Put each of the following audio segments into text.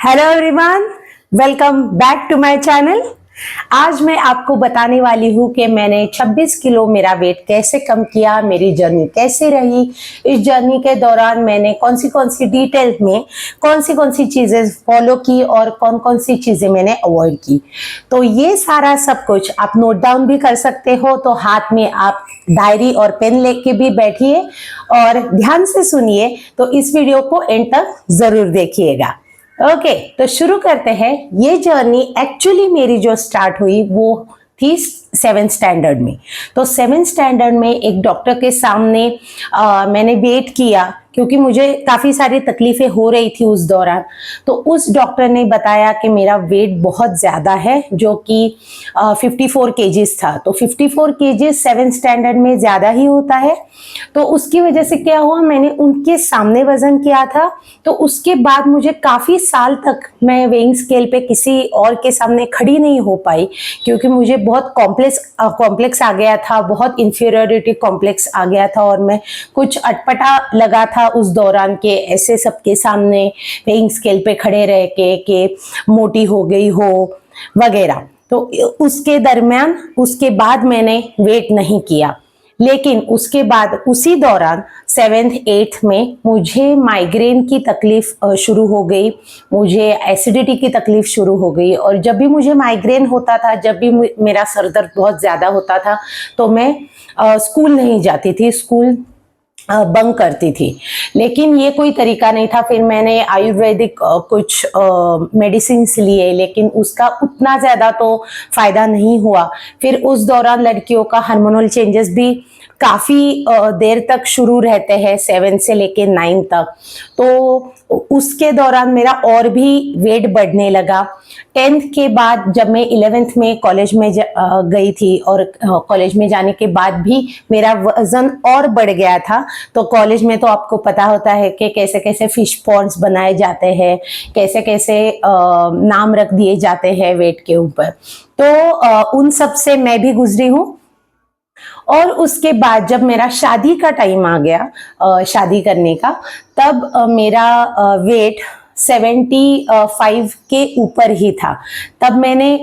Hello everyone, welcome back to my channel. आज मैं आपको बताने वाली हूँ कि मैंने 26 किलो मेरा वेट कैसे कम किया, मेरी जर्नी कैसे रही। इस जर्नी के दौरान मैंने कौन सी डिटेल में कौन सी चीज़ें फॉलो की और कौन सी चीज़ें मैंने अवॉइड की। तो ये सारा सब कुछ आप नोट डाउन भी कर सकते हो। तो हाथ में आप डायरी और पेन लेके भी बैठिए और ध्यान से सुनिए। तो इस वीडियो को एंड तक जरूर देखिएगा। ओके, तो शुरू करते हैं। ये जर्नी एक्चुअली मेरी जो स्टार्ट हुई वो थी 7th स्टैंडर्ड में। तो 7th स्टैंडर्ड में एक डॉक्टर के सामने मैंने वेट किया क्योंकि मुझे काफ़ी सारी तकलीफ़ें हो रही थी उस दौरान। तो उस डॉक्टर ने बताया कि मेरा वेट बहुत ज़्यादा है, जो कि 54 केजीज था। तो 54 केजीज 7th स्टैंडर्ड में ज़्यादा ही होता है। तो उसकी वजह से क्या हुआ, मैंने उनके सामने वज़न किया था। तो उसके बाद मुझे काफ़ी साल तक मैं वेइंग स्केल पे किसी और के सामने खड़ी नहीं हो पाई, क्योंकि मुझे बहुत कॉम्प्लेक्स आ गया था, बहुत इंफीरियरिटी कॉम्प्लेक्स आ गया था और मैं कुछ अटपटा लगा था उस दौरान के ऐसे सबके सामने वेइंग स्केल पे खड़े रह के मोटी हो गई हो वगैरह। तो उसके बाद मैंने वेट नहीं किया। लेकिन उसके बाद उसी दौरान 7th 8th में मुझे माइग्रेन की तकलीफ शुरू हो गई, मुझे एसिडिटी की तकलीफ शुरू हो गई। और जब भी मुझे माइग्रेन होता था, जब भी मेरा सर दर्द बहुत ज़्यादा होता था, तो मैं स्कूल नहीं जाती थी, स्कूल बंक करती थी। लेकिन ये कोई तरीका नहीं था। फिर मैंने आयुर्वेदिक कुछ मेडिसिन लिए, लेकिन उसका उतना ज़्यादा तो फ़ायदा नहीं हुआ। फिर उस दौरान लड़कियों का हार्मोनल चेंजेस भी काफ़ी देर तक शुरू रहते हैं, 7 से लेके 9 तक। तो उसके दौरान मेरा और भी वेट बढ़ने लगा। 10th के बाद जब मैं 11th में कॉलेज में गई थी, और कॉलेज में जाने के बाद भी मेरा वजन और बढ़ गया था। तो कॉलेज में तो आपको पता होता है कि कैसे कैसे फिश पॉन्ड्स बनाए जाते हैं, कैसे कैसे नाम रख दिए जाते हैं वेट के ऊपर। तो उन सब से मैं भी गुजरी हूँ। और उसके बाद जब मेरा शादी का टाइम आ गया, शादी करने का, तब मेरा वेट 75 के ऊपर ही था। तब मैंने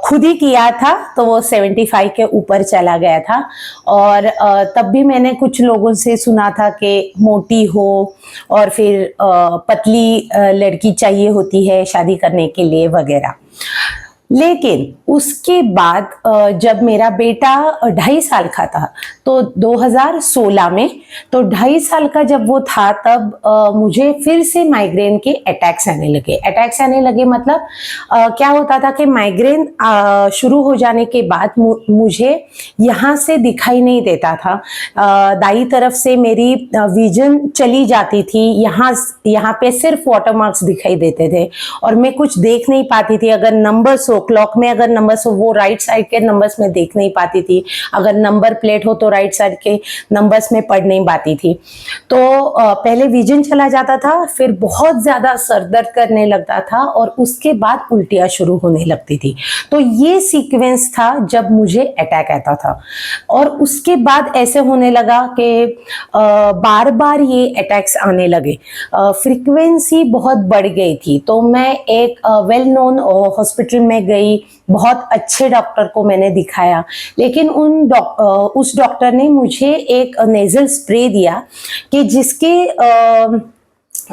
खुद ही किया था, तो वो 75 के ऊपर चला गया था। और तब भी मैंने कुछ लोगों से सुना था कि मोटी हो और फिर पतली लड़की चाहिए होती है शादी करने के लिए वगैरह। लेकिन उसके बाद जब मेरा बेटा 2.5 साल का था, तो 2016 में, तो 2.5 साल का जब वो था, तब मुझे फिर से माइग्रेन के अटैक्स आने लगे। मतलब क्या होता था कि माइग्रेन शुरू हो जाने के बाद मुझे यहाँ से दिखाई नहीं देता था। दाई तरफ से मेरी विजन चली जाती थी। यहाँ पे सिर्फ वाटर मार्क्स दिखाई देते थे और मैं कुछ देख नहीं पाती थी। अगर नंबर्स हो, क्लॉक में अगर नंबर्स हो, वो राइट साइड के नंबर्स में देख नहीं पाती थी। अगर नंबर प्लेट हो तो राइट साइड के नंबर्स में पढ़ नहीं पाती थी। तो पहले विजन चला जाता था, फिर बहुत ज्यादा सर दर्द करने लगता था और उसके बाद उल्टियां शुरू होने लगती थी। तो ये सीक्वेंस था जब मुझे अटैक आता था। और उसके बाद ऐसे होने लगा कि बार बार ये अटैक्स आने लगे, फ्रीक्वेंसी बहुत बढ़ गई थी। तो मैं एक वेल नोन हॉस्पिटल में गई, बहुत अच्छे डॉक्टर को मैंने दिखाया। लेकिन उस डॉक्टर ने मुझे एक नेजल स्प्रे दिया कि जिसके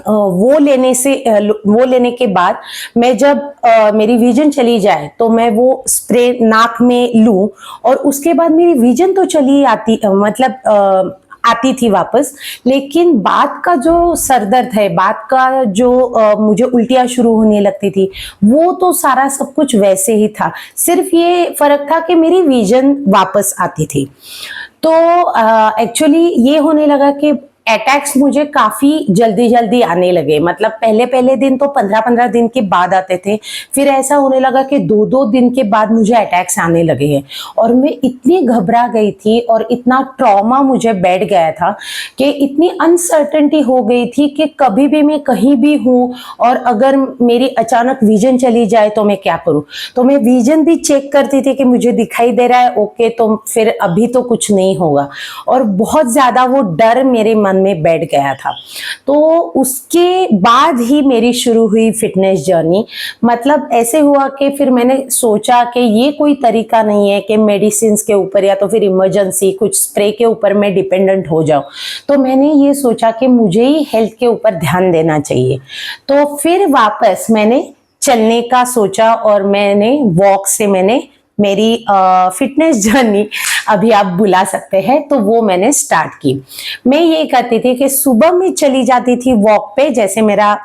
वो लेने के बाद मैं जब मेरी विजन चली जाए तो मैं वो स्प्रे नाक में लूं, और उसके बाद मेरी विजन तो चली आती, मतलब आती थी वापस। लेकिन बाद का जो सरदर्द है, बाद का जो मुझे उल्टियां शुरू होने लगती थी, वो तो सारा सब कुछ वैसे ही था। सिर्फ ये फर्क था कि मेरी विजन वापस आती थी। तो एक्चुअली ये होने लगा कि अटैक्स मुझे काफी जल्दी आने लगे। मतलब पहले दिन तो 15 दिन के बाद आते थे, फिर ऐसा होने लगा कि 2 दिन के बाद मुझे अटैक्स आने लगे हैं। और मैं इतनी घबरा गई थी और इतना ट्रॉमा मुझे बैठ गया था कि इतनी अनसर्टेनिटी हो गई थी कि कभी भी मैं कहीं भी हूँ और अगर मेरी अचानक विजन चली जाए तो मैं क्या करूँ। तो मैं विजन भी चेक करती थी कि मुझे दिखाई दे रहा है, ओके, तो फिर अभी तो कुछ नहीं होगा। और बहुत ज्यादा वो डर मेरे मन मन में बैठ गया था। तो उसके बाद ही मेरी शुरू हुई फिटनेस जर्नी। मतलब ऐसे हुआ कि फिर मैंने सोचा कि ये कोई तरीका नहीं है कि मेडिसिन के ऊपर या तो फिर इमरजेंसी कुछ स्प्रे के ऊपर मैं डिपेंडेंट हो जाऊं। तो मैंने ये सोचा कि मुझे ही हेल्थ के ऊपर ध्यान देना चाहिए। तो फिर वापस मैंने चलने का सोचा और मैंने वॉक से मैंने मेरी फिटनेस जर्नी अभी आप बुला सकते हैं, तो वो मैंने स्टार्ट की। मैं ये करती थी कि सुबह में चली जाती थी वॉक पे, जैसे मेरा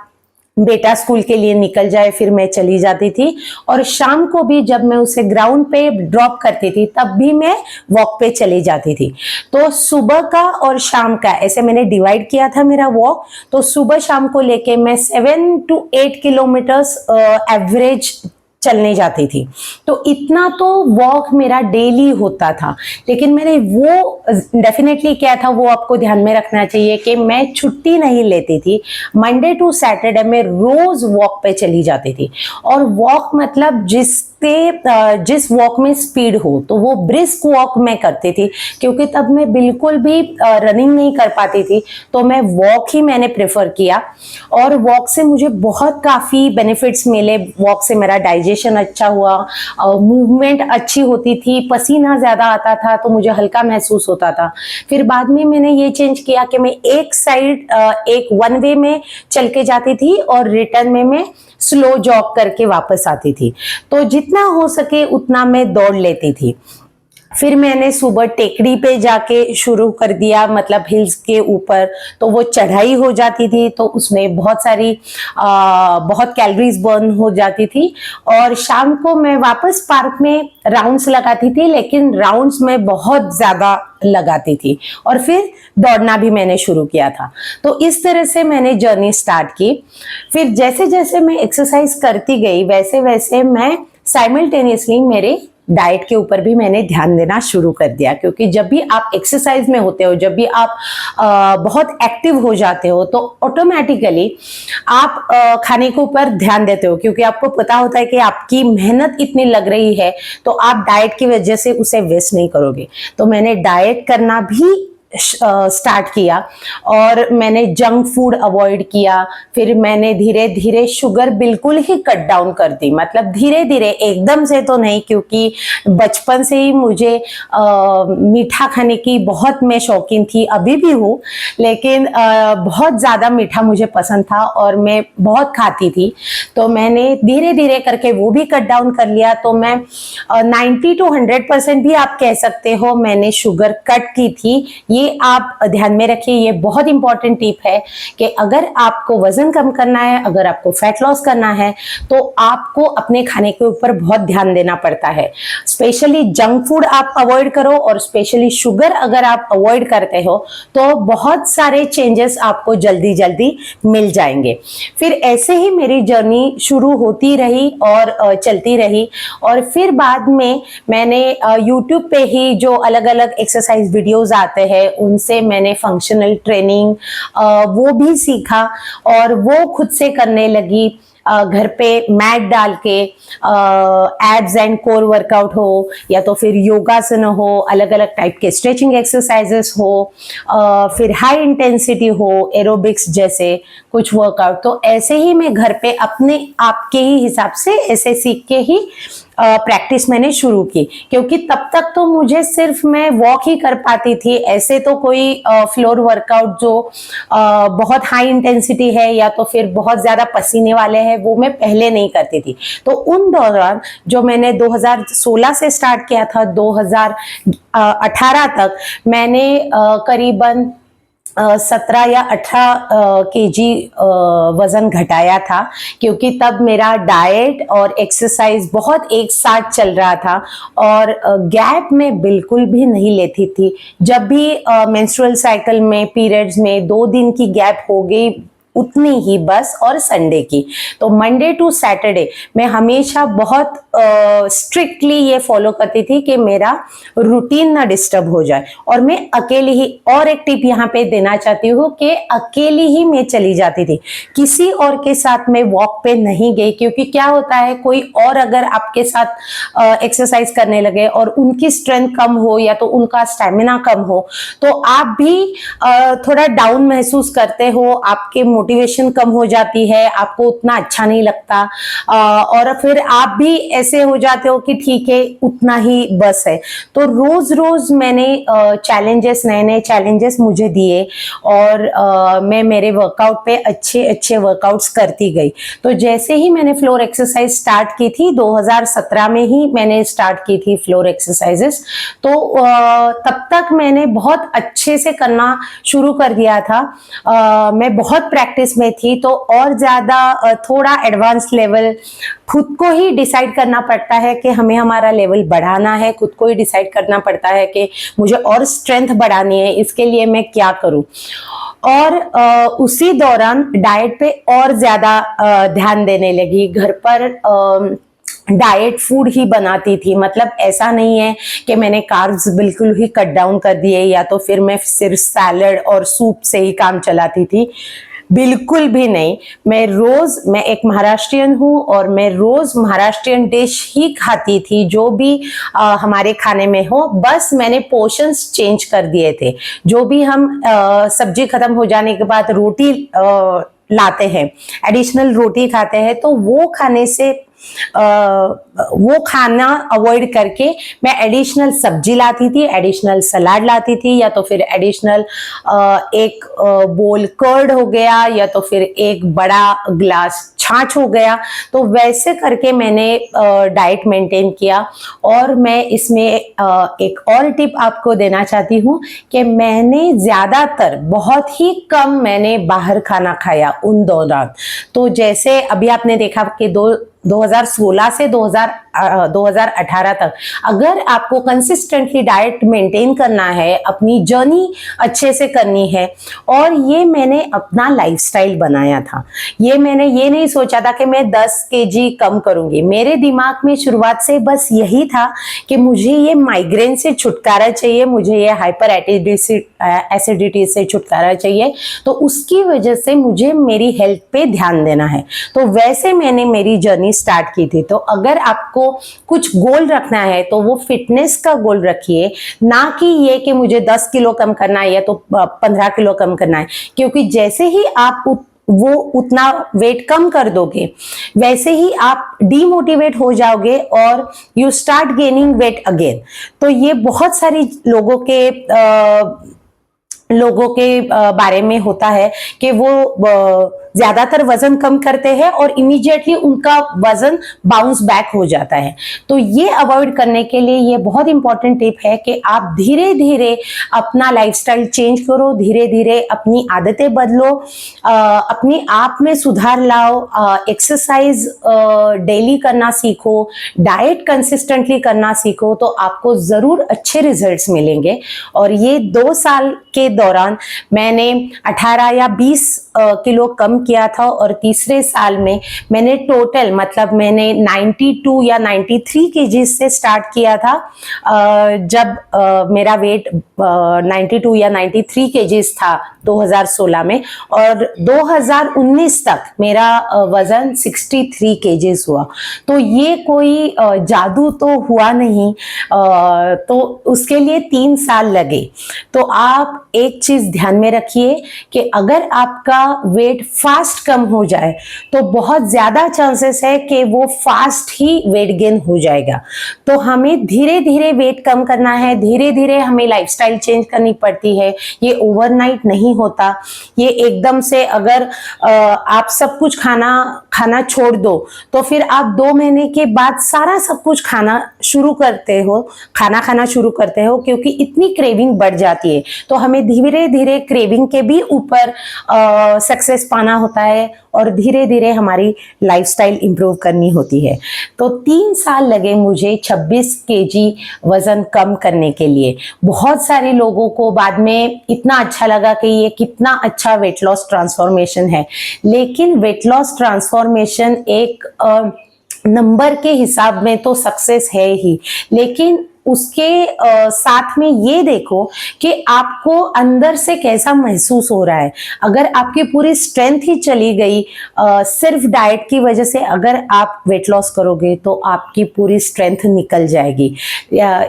बेटा स्कूल के लिए निकल जाए फिर मैं चली जाती थी, और शाम को भी जब मैं उसे ग्राउंड पे ड्रॉप करती थी तब भी मैं वॉक पे चली जाती थी। तो सुबह का और शाम का ऐसे मैंने डिवाइड किया था मेरा वॉक। तो सुबह शाम को लेके मैं 7 to 8 किलोमीटर्स एवरेज चलने जाती थी। तो इतना तो वॉक मेरा डेली होता था। लेकिन मैंने वो डेफिनेटली क्या था वो आपको ध्यान में रखना चाहिए कि मैं छुट्टी नहीं लेती थी। मंडे टू सैटरडे में रोज वॉक पे चली जाती थी। और वॉक मतलब जिस वॉक में स्पीड हो तो वो ब्रिस्क वॉक मैं करती थी, क्योंकि तब मैं बिल्कुल भी रनिंग नहीं कर पाती थी। तो मैं वॉक ही मैंने प्रेफर किया, और वॉक से मुझे बहुत काफ़ी बेनिफिट्स मिले। वॉक से मेरा डाइजेशन अच्छा हुआ, मूवमेंट अच्छी होती थी, पसीना ज़्यादा आता था तो मुझे हल्का महसूस होता था। फिर बाद में मैंने ये चेंज किया कि मैं एक साइड एक वन वे में चल के जाती थी और रिटर्न में मैं स्लो जॉग करके वापस आती थी। तो जितना हो सके उतना मैं दौड़ लेती थी। फिर मैंने सुबह टेकड़ी पे जाके शुरू कर दिया, मतलब हिल्स के ऊपर। तो वो चढ़ाई हो जाती थी तो उसमें बहुत कैलोरीज बर्न हो जाती थी। और शाम को मैं वापस पार्क में राउंड्स लगाती थी, लेकिन राउंड्स में बहुत ज्यादा लगाती थी। और फिर दौड़ना भी मैंने शुरू किया था। तो इस तरह से मैंने जर्नी स्टार्ट की। फिर जैसे जैसे मैं एक्सरसाइज करती गई वैसे वैसे मैं साइमल्टेनियसली मेरे डाइट के ऊपर भी मैंने ध्यान देना शुरू कर दिया। क्योंकि जब भी आप एक्सरसाइज में होते हो, जब भी आप बहुत एक्टिव हो जाते हो, तो ऑटोमेटिकली आप खाने के ऊपर ध्यान देते हो, क्योंकि आपको पता होता है कि आपकी मेहनत इतनी लग रही है तो आप डाइट की वजह से उसे वेस्ट नहीं करोगे। तो मैंने डाइट करना भी स्टार्ट किया, और मैंने जंक फूड अवॉइड किया। फिर मैंने धीरे धीरे शुगर बिल्कुल ही कट डाउन कर दी, मतलब धीरे धीरे, एकदम से तो नहीं, क्योंकि बचपन से ही मुझे मीठा खाने की बहुत मैं शौकीन थी, अभी भी हूँ। लेकिन बहुत ज़्यादा मीठा मुझे पसंद था और मैं बहुत खाती थी। तो मैंने धीरे धीरे करके वो भी कट डाउन कर लिया। तो मैं 90 to 100% भी आप कह सकते हो मैंने शुगर कट की थी। ये आप ध्यान में रखिए, ये बहुत इंपॉर्टेंट टिप है कि अगर आपको वजन कम करना है, अगर आपको फैट लॉस करना है, तो आपको अपने खाने के ऊपर बहुत ध्यान देना पड़ता है। स्पेशली जंक फूड आप अवॉइड करो, और स्पेशली शुगर अगर आप अवॉइड करते हो तो बहुत सारे चेंजेस आपको जल्दी जल्दी मिल जाएंगे। फिर ऐसे ही मेरी जर्नी शुरू होती रही और चलती रही। और फिर बाद में मैंने यूट्यूब पे ही जो अलग अलग एक्सरसाइज वीडियोस आते हैं उनसे मैंने फंक्शनल ट्रेनिंग वो भी सीखा, और वो खुद से करने लगी। घर पे मैट डाल के एब्स एंड कोर वर्कआउट हो, या तो फिर योगासन हो, अलग अलग टाइप के स्ट्रेचिंग एक्सरसाइजेस हो, फिर हाई इंटेंसिटी हो, एरोबिक्स जैसे कुछ वर्कआउट। तो ऐसे ही मैं घर पे अपने आप के ही हिसाब से ऐसे सीख के ही प्रैक्टिस मैंने शुरू की। क्योंकि तब तक तो मुझे सिर्फ मैं वॉक ही कर पाती थी, ऐसे तो कोई फ्लोर वर्कआउट जो बहुत हाई इंटेंसिटी है या तो फिर बहुत ज्यादा पसीने वाले हैं वो मैं पहले नहीं करती थी। तो उन दौरान जो मैंने 2016 से स्टार्ट किया था 2018 तक मैंने करीबन 17 या 18 केजी वजन घटाया था। क्योंकि तब मेरा डाइट और एक्सरसाइज बहुत एक साथ चल रहा था, और गैप में बिल्कुल भी नहीं लेती थी। जब भी मेंस्ट्रुअल साइकिल में पीरियड्स में 2 दिन की गैप हो गई उतनी ही बस, और संडे की। तो मंडे टू सैटरडे मैं हमेशा बहुत स्ट्रिक्टली ये फॉलो करती थी कि मेरा रूटीन ना डिस्टर्ब हो जाए, और मैं अकेली ही, और एक टिप यहाँ पे देना चाहती हूँ कि अकेली ही मैं चली जाती थी, किसी और के साथ मैं वॉक पे नहीं गई। क्योंकि क्या होता है, कोई और अगर आपके साथ एक्सरसाइज करने लगे और उनकी स्ट्रेंथ कम हो या तो उनका स्टेमिना कम हो, तो आप भी थोड़ा डाउन महसूस करते हो, आपके मोटिवेशन कम हो जाती है, आपको उतना अच्छा नहीं लगता, और फिर आप भी ऐसे हो जाते हो कि ठीक है उतना ही बस है। तो रोज रोज मैंने चैलेंजेस, नए नए चैलेंजेस मुझे दिए, और मैं मेरे वर्कआउट पे अच्छे अच्छे वर्कआउट्स करती गई। तो जैसे ही मैंने फ्लोर एक्सरसाइज स्टार्ट की थी, 2017 में ही मैंने स्टार्ट की थी फ्लोर एक्सरसाइजेस, तो तब तक मैंने बहुत अच्छे से करना शुरू कर दिया था। मैं बहुत प्रैक्टिस में थी, तो और ज्यादा थोड़ा एडवांस लेवल खुद को ही डिसाइड करना पड़ता है कि हमें हमारा लेवल बढ़ाना है, खुद को ही डिसाइड करना पड़ता है कि मुझे और स्ट्रेंथ बढ़ानी है, इसके लिए मैं क्या करूं। और उसी दौरान डाइट पे और ज्यादा ध्यान देने लगी। घर पर डाइट फूड ही बनाती थी, मतलब ऐसा नहीं है कि मैंने कार्ब्स बिल्कुल ही कट डाउन कर दिए या तो फिर मैं सिर्फ सैलड और सूप से ही काम चलाती थी, बिल्कुल भी नहीं। मैं एक महाराष्ट्रियन हूँ, और मैं रोज महाराष्ट्रियन डिश ही खाती थी, जो भी हमारे खाने में हो। बस मैंने पोर्शंस चेंज कर दिए थे। जो भी हम सब्जी खत्म हो जाने के बाद रोटी लाते हैं, एडिशनल रोटी खाते हैं, तो वो खाने से वो खाना अवॉइड करके मैं एडिशनल सब्जी लाती थी, एडिशनल सलाद लाती थी, या तो फिर एडिशनल एक बोल कर्ड हो गया, या तो फिर एक बड़ा ग्लास छाछ हो गया। तो वैसे करके मैंने डाइट मेंटेन किया। और मैं इसमें एक और टिप आपको देना चाहती हूँ कि मैंने ज्यादातर, बहुत ही कम मैंने बाहर खाना खाया उन दौरान। तो जैसे अभी आपने देखा कि 2016 से 2018 तक अगर आपको कंसिस्टेंटली डाइट मेंटेन करना है, अपनी जर्नी अच्छे से करनी है, और ये मैंने अपना लाइफस्टाइल बनाया था। मैंने ये नहीं सोचा था कि मैं 10 केजी कम करूंगी। मेरे दिमाग में शुरुआत से बस यही था कि मुझे ये माइग्रेन से छुटकारा चाहिए, मुझे ये हाइपर एसिडिटी से छुटकारा चाहिए, तो उसकी वजह से मुझे मेरी हेल्थ पे ध्यान देना है। तो वैसे मैंने मेरी जर्नी स्टार्ट की थी। तो अगर आपको कुछ गोल रखना है तो वो फिटनेस का गोल रखिए, ना कि ये कि मुझे 10 किलो कम करना है या तो 15 किलो कम करना है। क्योंकि जैसे ही आप वो उतना वेट कम कर दोगे, वैसे ही आप डीमोटिवेट हो जाओगे और you start gaining weight again. तो ये बहुत सारी लोगों के बारे में होता है कि वो ज्यादातर वजन कम करते हैं और इमीडिएटली उनका वजन बाउंस बैक हो जाता है। तो ये अवॉइड करने के लिए ये बहुत इंपॉर्टेंट टिप है कि आप धीरे धीरे अपना लाइफस्टाइल चेंज करो, धीरे धीरे अपनी आदतें बदलो, अपनी आप में सुधार लाओ, एक्सरसाइज डेली करना सीखो, डाइट कंसिस्टेंटली करना सीखो, तो आपको जरूर अच्छे रिजल्ट्स मिलेंगे। और ये 2 साल के दौरान मैंने 18 या 20 किलो कम किया था, और तीसरे साल में मैंने टोटल, मतलब मैंने 92 या 93 केजी से स्टार्ट किया था, जब मेरा वेट 92 या 93 केजीज था 2016 में, और 2019 तक मेरा वजन 63 केजीज हुआ। तो ये कोई जादू तो हुआ नहीं, तो उसके लिए 3 साल लगे। तो आप एक चीज ध्यान में रखिए कि अगर आपका वेट फास्ट कम हो जाए तो बहुत ज्यादा चांसेस है कि वो फास्ट ही वेट गेन हो जाएगा। तो हमें धीरे धीरे वेट कम करना है, धीरे धीरे हमें लाइफस्टाइल चेंज करनी पड़ती है। ये ओवरनाइट नहीं होता। ये एकदम से अगर आप सब कुछ खाना छोड़ दो तो फिर आप 2 महीने के बाद सारा सब कुछ खाना खाना शुरू करते हो, क्योंकि इतनी क्रेविंग बढ़ जाती है। तो हमें धीरे धीरे क्रेविंग के भी ऊपर सक्सेस पाना होता है, और धीरे धीरे हमारी लाइफस्टाइल इंप्रूव करनी होती है। तो 3 साल लगे मुझे 26 केजी वजन कम करने के लिए। बहुत सारे लोगों को बाद में इतना अच्छा लगा कि ये कितना अच्छा वेट लॉस ट्रांसफॉर्मेशन है। लेकिन वेट लॉस ट्रांसफॉर्मेशन एक नंबर के हिसाब में तो सक्सेस है ही, लेकिन उसके साथ में ये देखो कि आपको अंदर से कैसा महसूस हो रहा है। अगर आपकी पूरी स्ट्रेंथ ही चली गई सिर्फ डाइट की वजह से, अगर आप वेट लॉस करोगे तो आपकी पूरी स्ट्रेंथ निकल जाएगी।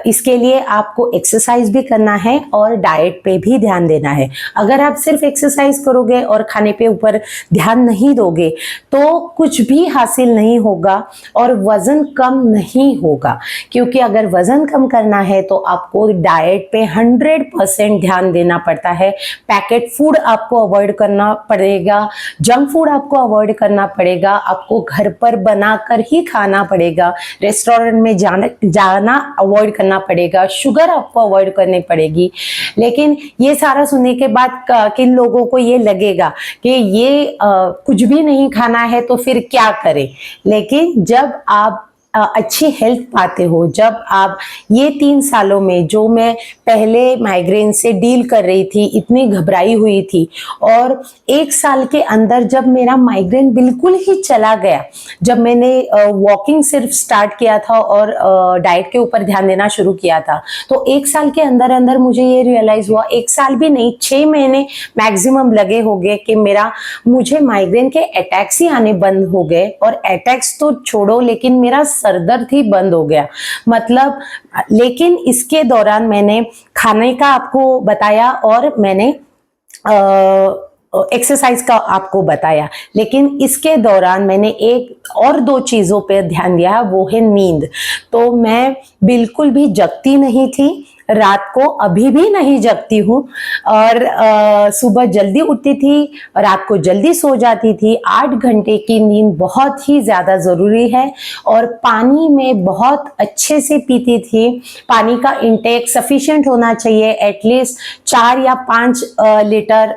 इसके लिए आपको एक्सरसाइज भी करना है और डाइट पे भी ध्यान देना है। अगर आप सिर्फ एक्सरसाइज करोगे और खाने पे ऊपर ध्यान नहीं दोगे तो कुछ भी हासिल नहीं होगा और वजन कम नहीं होगा। क्योंकि अगर वजन कम करना है तो आपको डाइट पे 100% ध्यान देना पड़ता है। पैकेट फूड आपको अवॉइड करना पड़ेगा, जंक फूड आपको अवॉइड करना पड़ेगा, आपको घर पर बनाकर ही खाना पड़ेगा, रेस्टोरेंट में जाना अवॉइड करना पड़ेगा, शुगर आपको अवॉइड करनी पड़ेगी। लेकिन ये सारा सुनने के बाद किन लोगों को ये लगेगा कि ये कुछ भी नहीं खाना है तो फिर क्या करें। लेकिन जब आप अच्छी हेल्थ पाते हो, जब आप ये 3 सालों में जो मैं पहले माइग्रेन से डील कर रही थी, इतनी घबराई हुई थी, और 1 साल के अंदर जब मेरा माइग्रेन बिल्कुल ही चला गया, जब मैंने वॉकिंग सिर्फ स्टार्ट किया था और डाइट के ऊपर ध्यान देना शुरू किया था, तो 1 साल के अंदर अंदर मुझे ये रियलाइज हुआ, 1 साल भी नहीं 6 महीने मैक्सिमम लगे होंगे कि मुझे माइग्रेन के अटैक्स ही आने बंद हो गए। और अटैक्स तो छोड़ो, लेकिन मेरा सरदर्द ही बंद हो गया। मतलब लेकिन इसके दौरान मैंने खाने का आपको बताया और मैंने एक्सरसाइज का आपको बताया, लेकिन इसके दौरान मैंने एक और 2 चीजों पे ध्यान दिया, वो है नींद। तो मैं बिल्कुल भी जगती नहीं थी, रात को अभी भी नहीं जगती हूँ, और सुबह जल्दी उठती थी, रात को जल्दी सो जाती थी। 8 घंटे की नींद बहुत ही ज़्यादा ज़रूरी है। और पानी में बहुत अच्छे से पीती थी। पानी का इंटेक सफिशिएंट होना चाहिए, एटलीस्ट 4 या 5 लीटर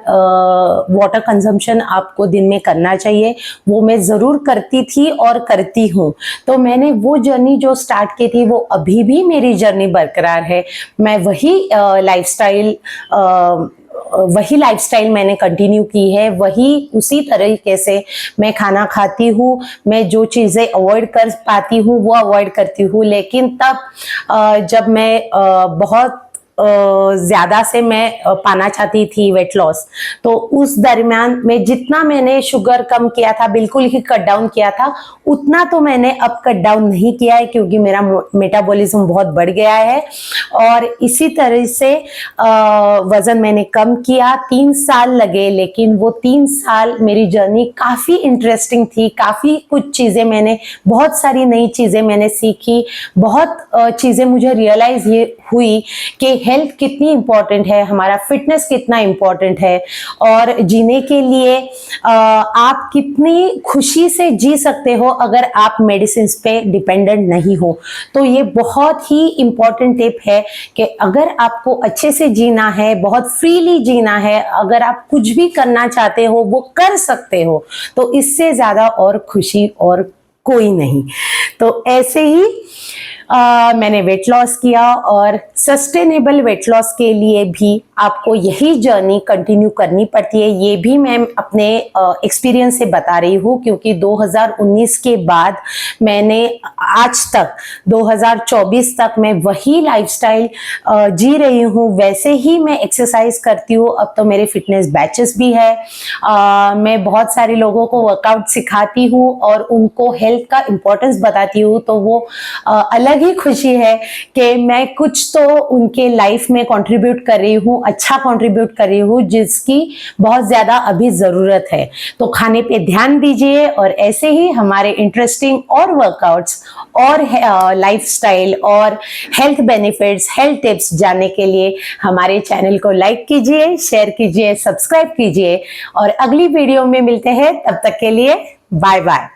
वाटर कंजम्पशन आपको दिन में करना चाहिए। वो मैं ज़रूर करती थी और करती हूँ। तो मैंने वो जर्नी जो स्टार्ट की थी वो अभी भी मेरी जर्नी बरकरार है। मैं वही लाइफस्टाइल मैंने कंटिन्यू की है, वही उसी तरीके से मैं खाना खाती हूँ। मैं जो चीज़ें अवॉइड कर पाती हूँ वो अवॉइड करती हूँ। लेकिन तब जब मैं बहुत ज़्यादा से मैं पाना चाहती थी वेट लॉस, तो उस दरमियान में जितना मैंने शुगर कम किया था, बिल्कुल ही कट डाउन किया था, उतना तो मैंने अब कट डाउन नहीं किया है, क्योंकि मेरा मेटाबॉलिज्म बहुत बढ़ गया है। और इसी तरह से वज़न मैंने कम किया। 3 साल लगे, लेकिन वो 3 साल मेरी जर्नी काफ़ी इंटरेस्टिंग थी। काफ़ी कुछ चीज़ें मैंने, बहुत सारी नई चीज़ें मैंने सीखी। बहुत चीज़ें मुझे रियलाइज़ ये हुई कि हेल्थ कितनी इम्पॉर्टेंट है, हमारा फिटनेस कितना इम्पॉर्टेंट है, और जीने के लिए आप कितनी खुशी से जी सकते हो अगर आप मेडिसिन पे डिपेंडेंट नहीं हो। तो ये बहुत ही इम्पॉर्टेंट टिप है कि अगर आपको अच्छे से जीना है, बहुत फ्रीली जीना है, अगर आप कुछ भी करना चाहते हो वो कर सकते हो, तो इससे ज़्यादा और खुशी और कोई नहीं। तो ऐसे ही मैंने वेट लॉस किया, और सस्टेनेबल वेट लॉस के लिए भी आपको यही जर्नी कंटिन्यू करनी पड़ती है। ये भी मैं अपने एक्सपीरियंस से बता रही हूँ, क्योंकि 2019 के बाद मैंने आज तक 2024 तक मैं वही लाइफस्टाइल जी रही हूँ। वैसे ही मैं एक्सरसाइज करती हूँ। अब तो मेरे फिटनेस बैचेस भी है। मैं बहुत सारे लोगों को वर्कआउट सिखाती हूँ और उनको हेल्थ का इम्पोर्टेंस बताती हूँ। तो वो अलग ही खुशी है कि मैं कुछ तो उनके लाइफ में कंट्रीब्यूट कर रही हूँ, अच्छा कंट्रीब्यूट कर रही हूँ, जिसकी बहुत ज़्यादा अभी ज़रूरत है। तो खाने पे ध्यान दीजिए, और ऐसे ही हमारे इंटरेस्टिंग और वर्कआउट्स और लाइफस्टाइल और हेल्थ बेनिफिट्स, हेल्थ टिप्स जानने के लिए हमारे चैनल को लाइक कीजिए, शेयर कीजिए, सब्सक्राइब कीजिए, और अगली वीडियो में मिलते हैं। तब तक के लिए बाय बाय।